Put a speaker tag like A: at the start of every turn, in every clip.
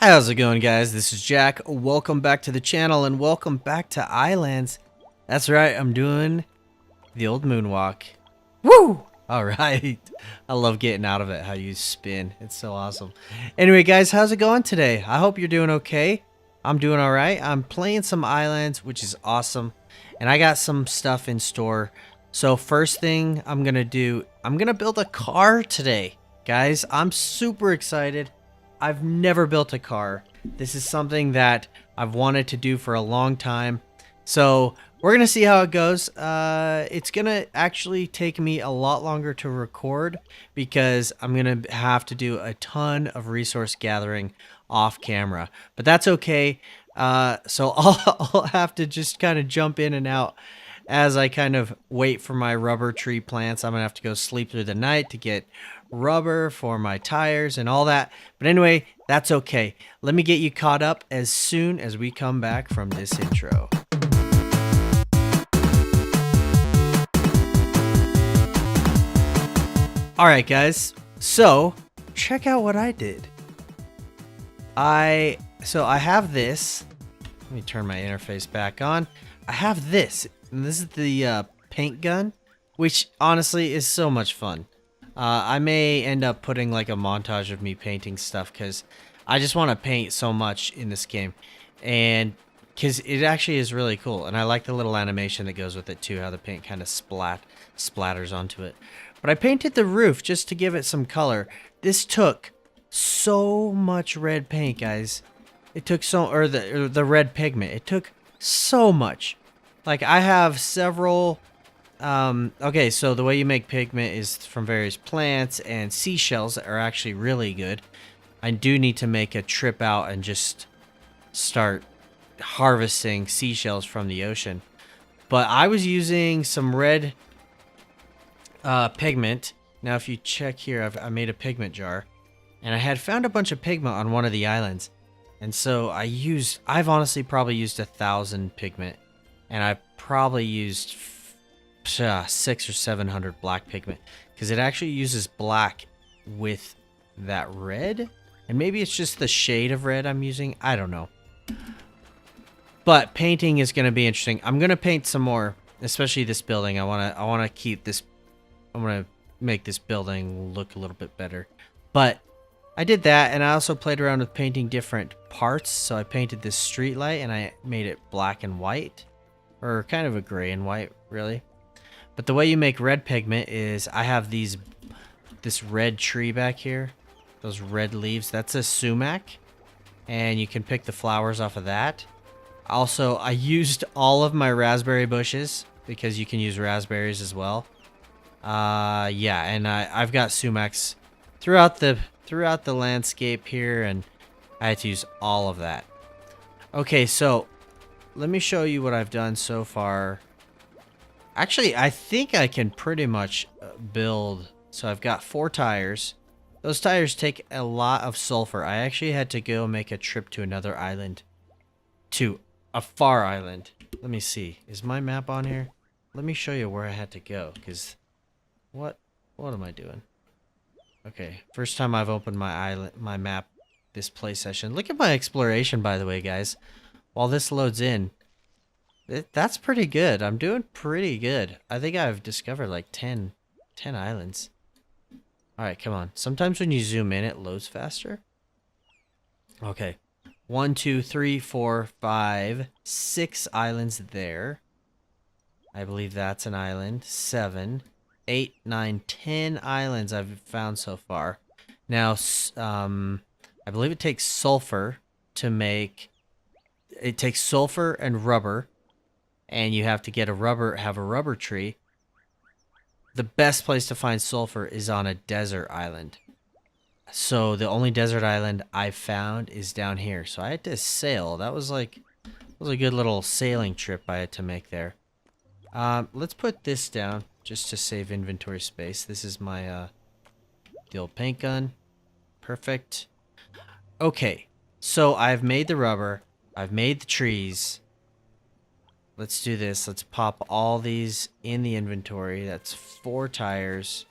A: How's it going, guys? This is Jack. Welcome back to the channel and welcome back to Ylands. That's right, I'm doing the old moonwalk. Woo! Alright. I love getting out of it, how you spin. It's so awesome. Anyway, guys, how's it going today? I hope you're doing okay. I'm doing alright. I'm playing some Ylands, which is awesome. And I got some stuff in store. So first thing I'm going to do, I'm going to build a car today. Guys, I'm super excited. I've never built a car. This is something that I've wanted to do for a long time. So we're going to see how it goes. It's going to actually take me a lot longer to record because I'm going to have to do a ton of resource gathering off camera. But that's okay. So I'll have to just kind of jump in and out as I kind of wait for my rubber tree plants. I'm going to have to go sleep through the night to get rubber for my tires and all that. But anyway, that's okay. Let me get you caught up as soon as we come back from this intro. Alright guys, so check out what I did. I have this. Let me turn my interface back on. I have this, and this is the paint gun, which honestly is so much fun. I may end up putting like a montage of me painting stuff because I just want to paint so much in this game, and because it actually is really cool, and I like the little animation that goes with it too, how the paint kind of splatters onto it. But I painted the roof just to give it some color. This took so much red paint, guys. It took the red pigment. It took so much. Like I have several. Okay, so the way you make pigment is from various plants and seashells that are actually really good. I do need to make a trip out and just start harvesting seashells from the ocean. But I was using some red pigment. Now, if you check here, I made a pigment jar, and I had found a bunch of pigment on one of the islands, and so I've honestly probably used 1,000 pigment, and I probably used 600 or 700 black pigment because it actually uses black with that red, and maybe it's just the shade of red I'm using. I don't know, but painting is going to be interesting. I'm going to paint some more, especially this building. I want to keep this. I'm going to make this building look a little bit better, but I did that, and I also played around with painting different parts. So I painted this street light and I made it black and white, or kind of a gray and white, really. But the way you make red pigment is I have this red tree back here, those red leaves. That's a sumac, and you can pick the flowers off of that. Also, I used all of my raspberry bushes because you can use raspberries as well. Yeah, and I've got sumacs throughout the landscape here, and I had to use all of that. Okay, so let me show you what I've done so far. Actually, I think I can pretty much build. So I've got 4 tires. Those tires take a lot of sulfur. I actually had to go make a trip to another island, to a far island. Let me see. Is my map on here? Let me show you where I had to go, because what am I doing? Okay, first time I've opened my map this play session. Look at my exploration, by the way, guys. While this loads in, that's pretty good. I'm doing pretty good. I think I've discovered like 10 islands. Alright, come on. Sometimes when you zoom in, it loads faster. Okay. 1, 2, 3, 4, 5, 6 islands there. I believe that's an island. 7, 8, 9, 10 islands I've found so far. Now, I believe it takes sulfur to make... It takes sulfur and rubber, and you have to have a rubber tree. The best place to find sulfur is on a desert island. So the only desert island I've found is down here. So I had to sail. That was a good little sailing trip I had to make there. Let's put this down just to save inventory space. This is my the old paint gun. Perfect. Okay, so I've made the rubber. I've made the trees. Let's do this. Let's pop all these in the inventory. That's 4 tires.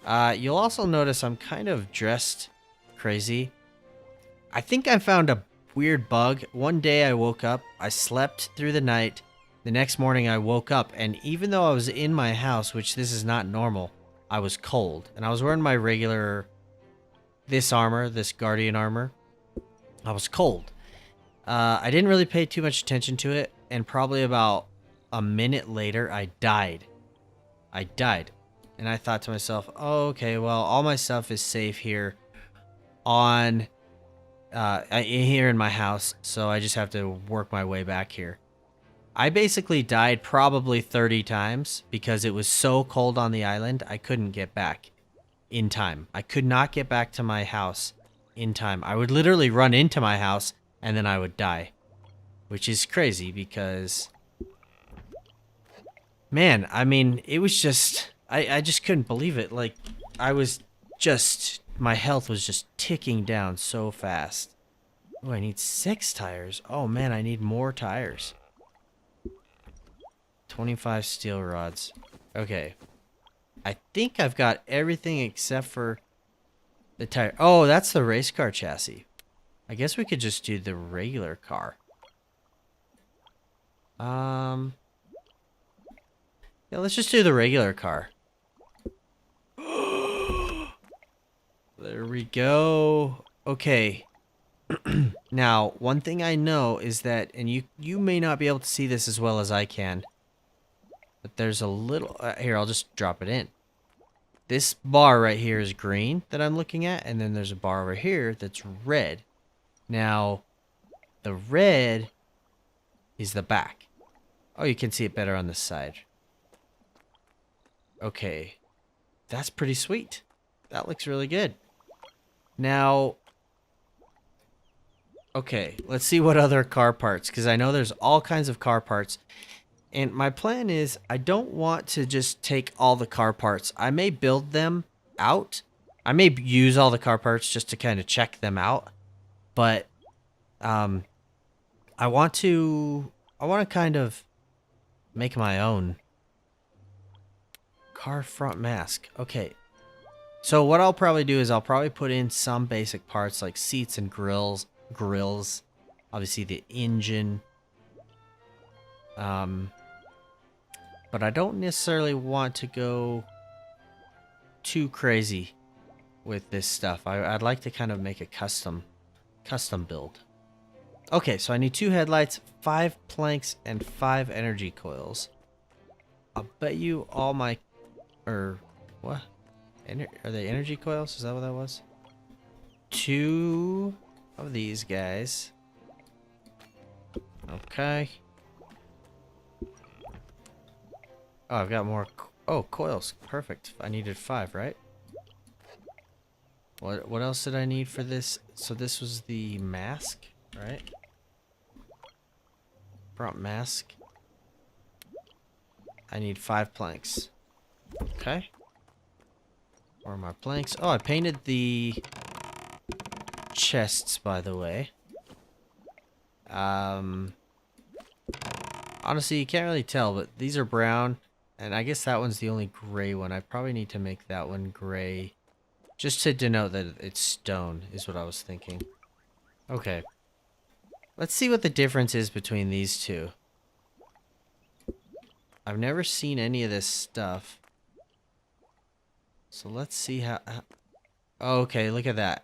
A: You'll also notice I'm kind of dressed crazy. I think I found a weird bug. One day I woke up, I slept through the night. The next morning I woke up, and even though I was in my house, which this is not normal, I was cold. And I was wearing my regular, this Guardian armor. I was cold. I didn't really pay too much attention to it, and probably about a minute later, I died. And I thought to myself, oh, okay, well, all my stuff is safe here on here in my house, so I just have to work my way back here. I basically died probably 30 times because it was so cold on the island, I couldn't get back in time. I could not get back to my house in time. I would literally run into my house and then I would die, which is crazy because, man, I mean, it was just, I just couldn't believe it. Like, my health was just ticking down so fast. Oh, I need 6 tires. Oh, man, I need more tires. 25 steel rods. Okay. I think I've got everything except for the tire. Oh, that's the race car chassis. I guess we could just do the regular car. Yeah, let's just do the regular car. There we go. Okay. Now, one thing I know is that, and you may not be able to see this as well as I can, but there's a little, here, I'll just drop it in. This bar right here is green that I'm looking at, and then there's a bar over here that's red. Now, the red is the back. Oh, you can see it better on the side. Okay. That's pretty sweet. That looks really good. Now, okay, let's see what other car parts, because I know there's all kinds of car parts. And my plan is I don't want to just take all the car parts. I may build them out. I may use all the car parts just to kind of check them out. But I want to kind of make my own car front mask. Okay. So what I'll probably do is I'll probably put in some basic parts like seats and grills, obviously the engine. But I don't necessarily want to go too crazy with this stuff. I'd like to kind of make a custom build. Okay, so I need 2 headlights, 5 planks, and 5 energy coils. I'll bet you all my, what? Are they energy coils? Is that what that was? 2 of these guys. Okay. Oh, I've got more. Oh, coils. Perfect. I needed 5, right? What else did I need for this? So this was the mask, right? Front mask. I need 5 planks. Okay. Where are my planks? Oh, I painted the chests, by the way. Honestly, you can't really tell, but these are brown. And I guess that one's the only gray one. I probably need to make that one gray. Just to denote that it's stone, is what I was thinking. Okay. Let's see what the difference is between these two. I've never seen any of this stuff. So let's see how... Oh, okay, look at that.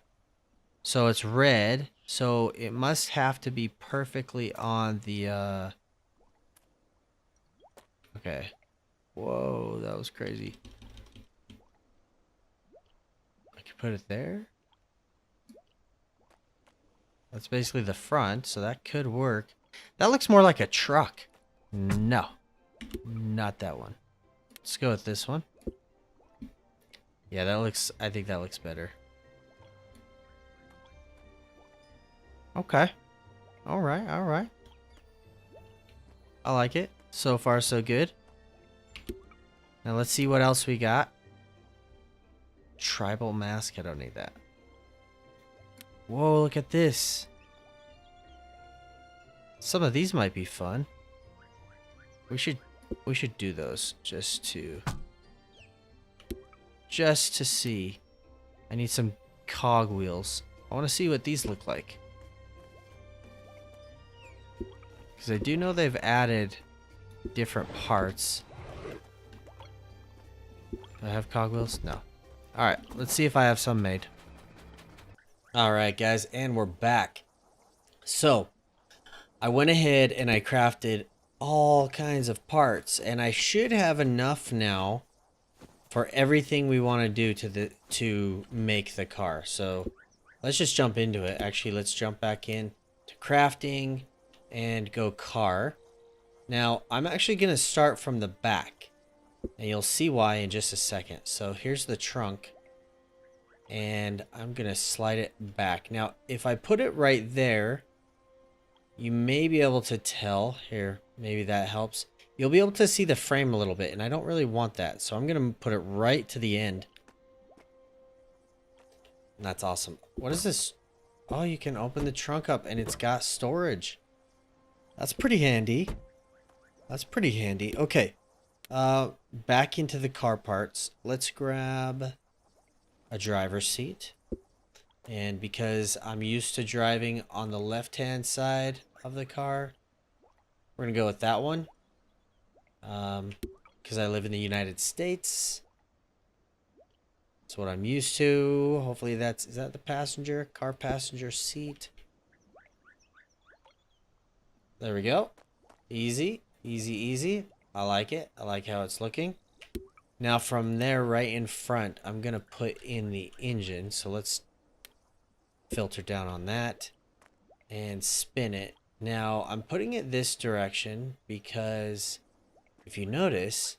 A: So it's red. So it must have to be perfectly on the... Okay. Whoa, that was crazy. I could put it there. That's basically the front, so that could work. That looks more like a truck. No, not that one. Let's go with this one. Yeah, that looks, I think that looks better. Okay. Alright, alright. I like it. So far, so good. Now let's see what else we got. Tribal mask. I don't need that. Whoa, look at this. Some of these might be fun. We should do those just to see. I need some cog wheels. I want to see what these look like. Because I do know they've added different parts. Do I have cogwheels? No. Alright, let's see if I have some made. Alright guys, and we're back. So, I went ahead and I crafted all kinds of parts, and I should have enough now for everything we want to do to make the car. So, let's just jump into it. Actually, let's jump back in to crafting and go car. Now, I'm actually going to start from the back, and you'll see why in just a second. So here's the trunk, and I'm going to slide it back. Now, if I put it right there, you may be able to tell. Here, maybe that helps. You'll be able to see the frame a little bit, and I don't really want that. So I'm going to put it right to the end. And that's awesome. What is this? Oh, you can open the trunk up, and it's got storage. That's pretty handy. That's pretty handy. Okay. Back into the car parts. Let's grab a driver's seat. And because I'm used to driving on the left-hand side of the car, we're going to go with that one. Because I live in the United States. That's what I'm used to. Hopefully is that the passenger? Car passenger seat. There we go. Easy, easy, easy. I like it. I like how it's looking. Now from there right in front, I'm going to put in the engine. So let's filter down on that and spin it. Now I'm putting it this direction because if you notice,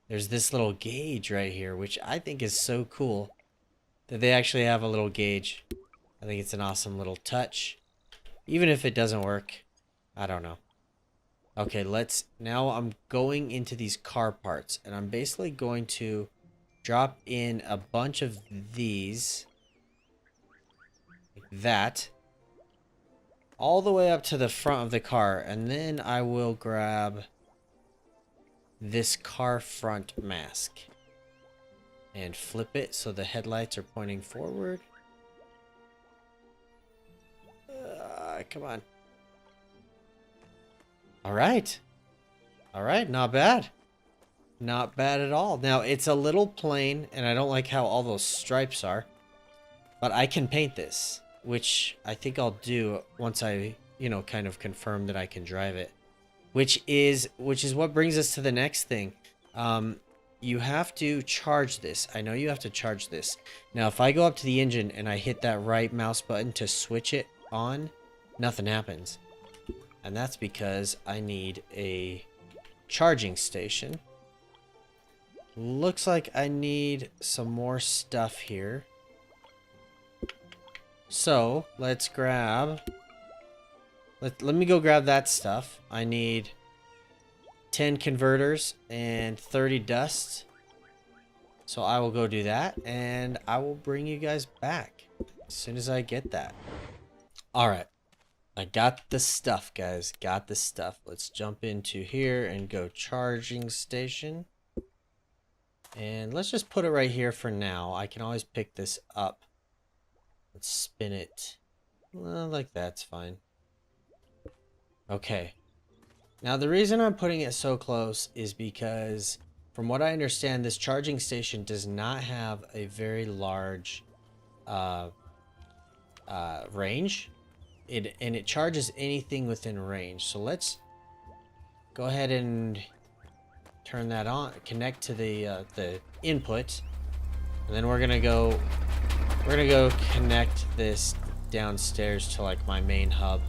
A: there's this little gauge right here, which I think is so cool that they actually have a little gauge. I think it's an awesome little touch. Even if it doesn't work, I don't know. Okay, now I'm going into these car parts, and I'm basically going to drop in a bunch of these, like that, all the way up to the front of the car, and then I will grab this car front mask and flip it so the headlights are pointing forward. Come on. All right, not bad. Not bad at all. Now, it's a little plain, and I don't like how all those stripes are, but I can paint this, which I think I'll do once I, kind of confirm that I can drive it, which is what brings us to the next thing. You have to charge this. I know you have to charge this. Now, if I go up to the engine and I hit that right mouse button to switch it on, nothing happens. And that's because I need a charging station. Looks like I need some more stuff here. So, let's grab... Let me go grab that stuff. I need 10 converters and 30 dust. So I will go do that, and I will bring you guys back as soon as I get that. Alright. I got the stuff, guys. Got the stuff. Let's jump into here and go charging station. And let's just put it right here for now. I can always pick this up. Let's spin it. Well, like that's fine. Okay. Now the reason I'm putting it so close is because from what I understand, this charging station does not have a very large range. It charges anything within range. So let's go ahead and turn that on, connect to the input, and then we're gonna go connect this downstairs to like my main hub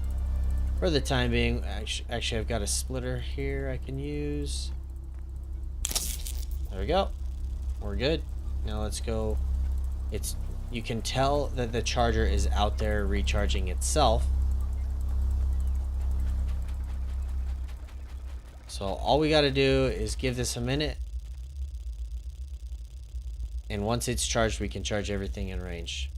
A: for the time being. Actually, I've got a splitter here I can use. There we go. We're good. Now let's go. You can tell that the charger is out there recharging itself. So all we got to do is give this a minute. And once it's charged, we can charge everything in range.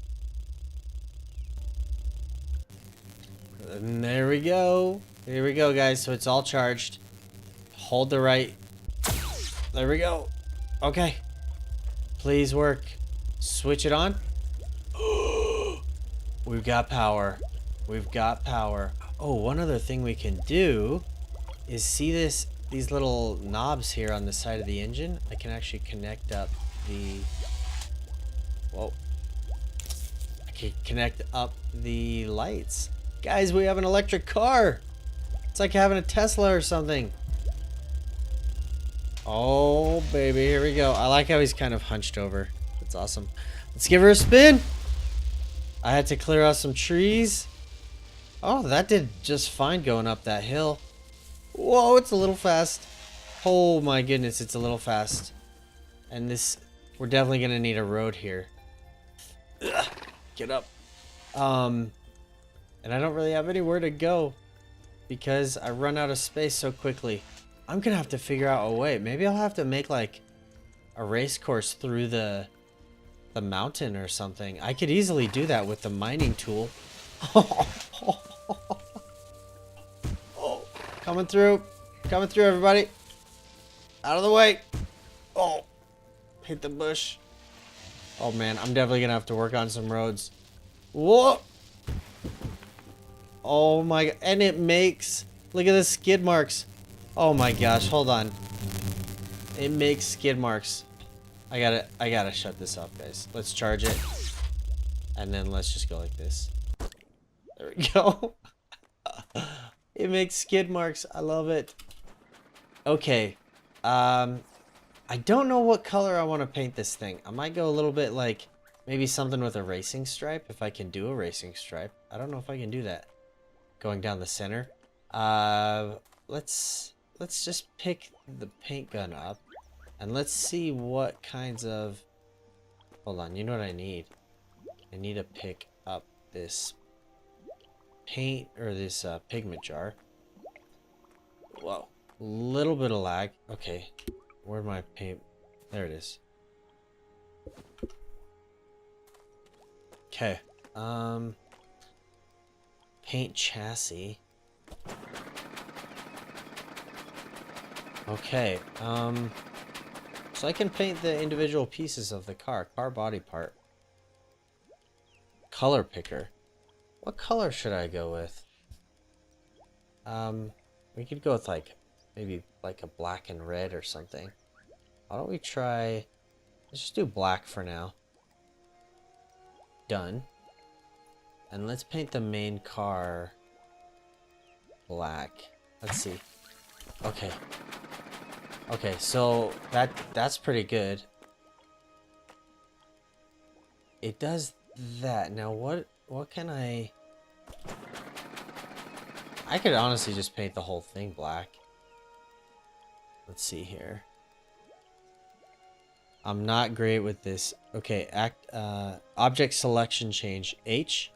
A: And there we go. Here we go, guys. So it's all charged. Hold the right. There we go. Okay. Please work. Switch it on. We've got power. We've got power. Oh, one other thing we can do is see these little knobs here on the side of the engine? I can actually connect up the... Whoa. I can connect up the lights. Guys, we have an electric car. It's like having a Tesla or something. Oh, baby, here we go. I like how he's kind of hunched over. That's awesome. Let's give her a spin. I had to clear out some trees. Oh, that did just fine going up that hill. Whoa, it's a little fast. Oh my goodness, it's a little fast. And this, we're definitely gonna need a road here. Ugh, get up. And I don't really have anywhere to go because I run out of space so quickly. I'm gonna have to figure out a way. Maybe I'll have to make like a race course through the mountain or something. I could easily do that with the mining tool. Oh, coming through everybody. Out of the way. Oh, hit the bush. Oh man, I'm definitely gonna have to work on some roads. Whoa. Oh my god, and it makes, look at the skid marks. Oh my gosh, hold on. It makes skid marks. I gotta shut this off, guys. Let's charge it. And then let's just go like this. There we go. It makes skid marks. I love it. Okay. I don't know what color I want to paint this thing. I might go a little bit like maybe something with a racing stripe, if I can do a racing stripe. I don't know if I can do that. Going down the center. Let's just pick the paint gun up and let's see what kinds of... Hold on, you know what I need? I need to pick up this paint, or this pigment jar. Whoa, little bit of lag. Okay, where'd my paint? There it is. Okay, paint chassis. Okay, so I can paint the individual pieces of the car body part. Color picker. What color should I go with? We could go with like, maybe like a black and red or something. Why don't we try, let's just do black for now. Done. And let's paint the main car black. Let's see. Okay. Okay, so that's pretty good. It does that. Now what can I could honestly just paint the whole thing black. Let's see here. I'm not great with this. Okay, object selection change H.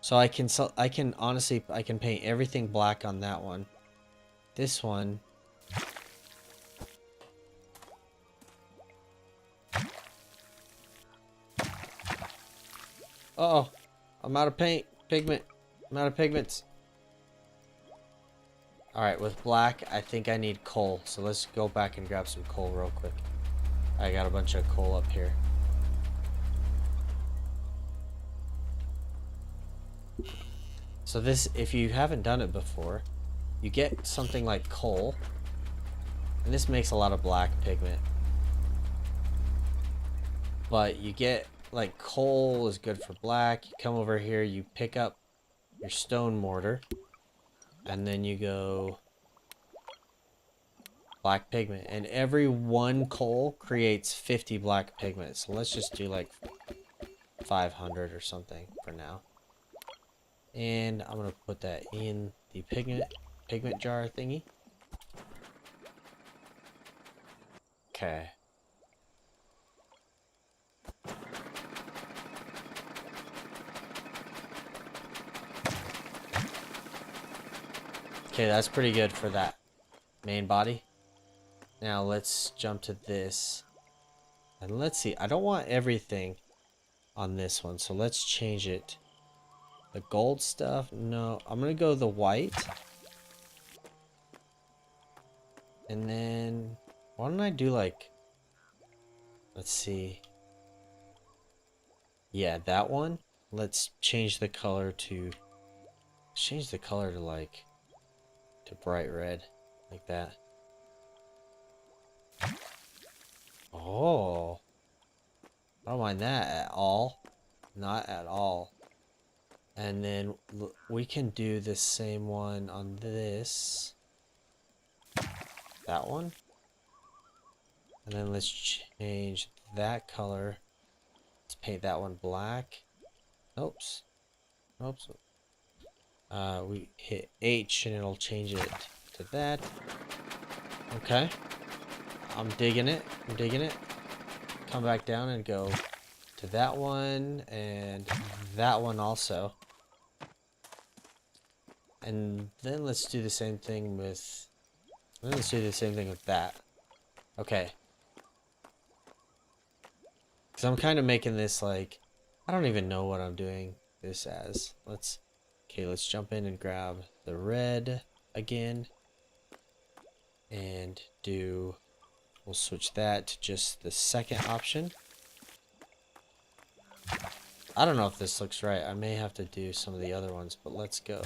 A: So I can honestly paint everything black on that one. This one. Uh-oh, I'm out of pigment. I'm out of pigments. Alright, with black, I think I need coal. So let's go back and grab some coal real quick. I got a bunch of coal up here. So this, if you haven't done it before, you get something like coal. And this makes a lot of black pigment. But you get, like, coal is good for black. You come over here, you pick up your stone mortar. And then you go black pigment. And every one coal creates 50 black pigment. So let's just do like 500 or something for now. And I'm going to put that in the pigment jar thingy. Okay. Okay, that's pretty good for that main body. Now let's jump to this. And let's see, I don't want everything on this one, so let's change it. The gold stuff, no, I'm gonna go the white. And then, why don't I do like, let's see. Yeah, that one. Let's change the color to, like, to bright red. like that. Oh, I don't mind that at all. Not at all. And then we can do the same one on this. That one. And then let's change that color. Let's paint that one black. Oops. Oops. We hit H and it'll change it to that. Okay. I'm digging it. I'm digging it. Come back down and go to that one and that one also. And then let's do the same thing with that. Okay. Because I'm kind of making this like, I don't even know what I'm doing this as. Let's jump in and grab the red again. And we'll switch that to just the second option. I don't know if this looks right. I may have to do some of the other ones, but let's go.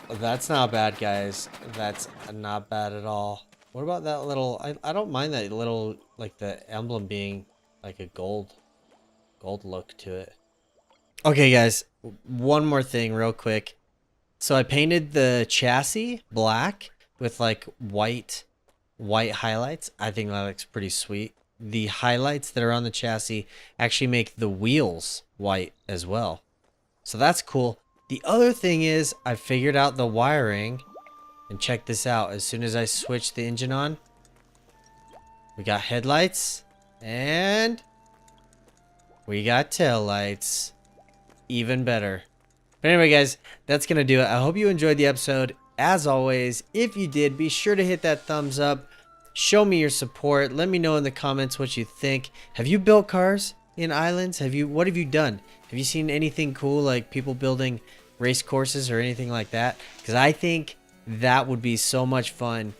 A: That's not bad, guys. That's not bad at all. What about that little... I don't mind that little, like, the emblem being like a gold look to it. Okay, guys. One more thing real quick. So I painted the chassis black with, like, white highlights. I think that looks pretty sweet. The highlights that are on the chassis actually make the wheels white as well. So that's cool. The other thing is I figured out the wiring, and check this out. As soon as I switch the engine on, we got headlights and we got tail lights. Even better. But anyway, guys, that's going to do it. I hope you enjoyed the episode. As always, if you did, be sure to hit that thumbs up. Show me your support. Let me know in the comments what you think. Have you built cars in Ylands? What have you done? Have you seen anything cool, like people building race courses or anything like that? Because I think that would be so much fun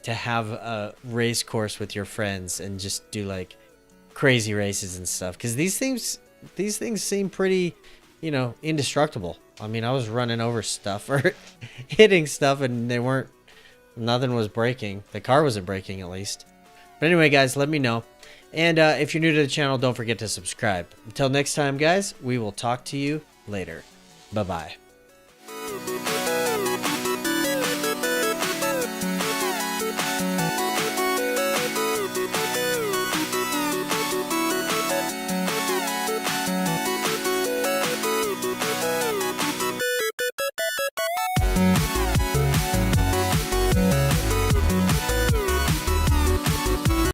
A: to have a race course with your friends and just do like crazy races and stuff. Because these things seem pretty, you know, indestructible. I mean, I was running over stuff or hitting stuff and nothing was breaking. The car wasn't breaking, at least. But anyway, guys, let me know. And if you're new to the channel, don't forget to subscribe. Until next time, guys, we will talk to you later. Bye-bye.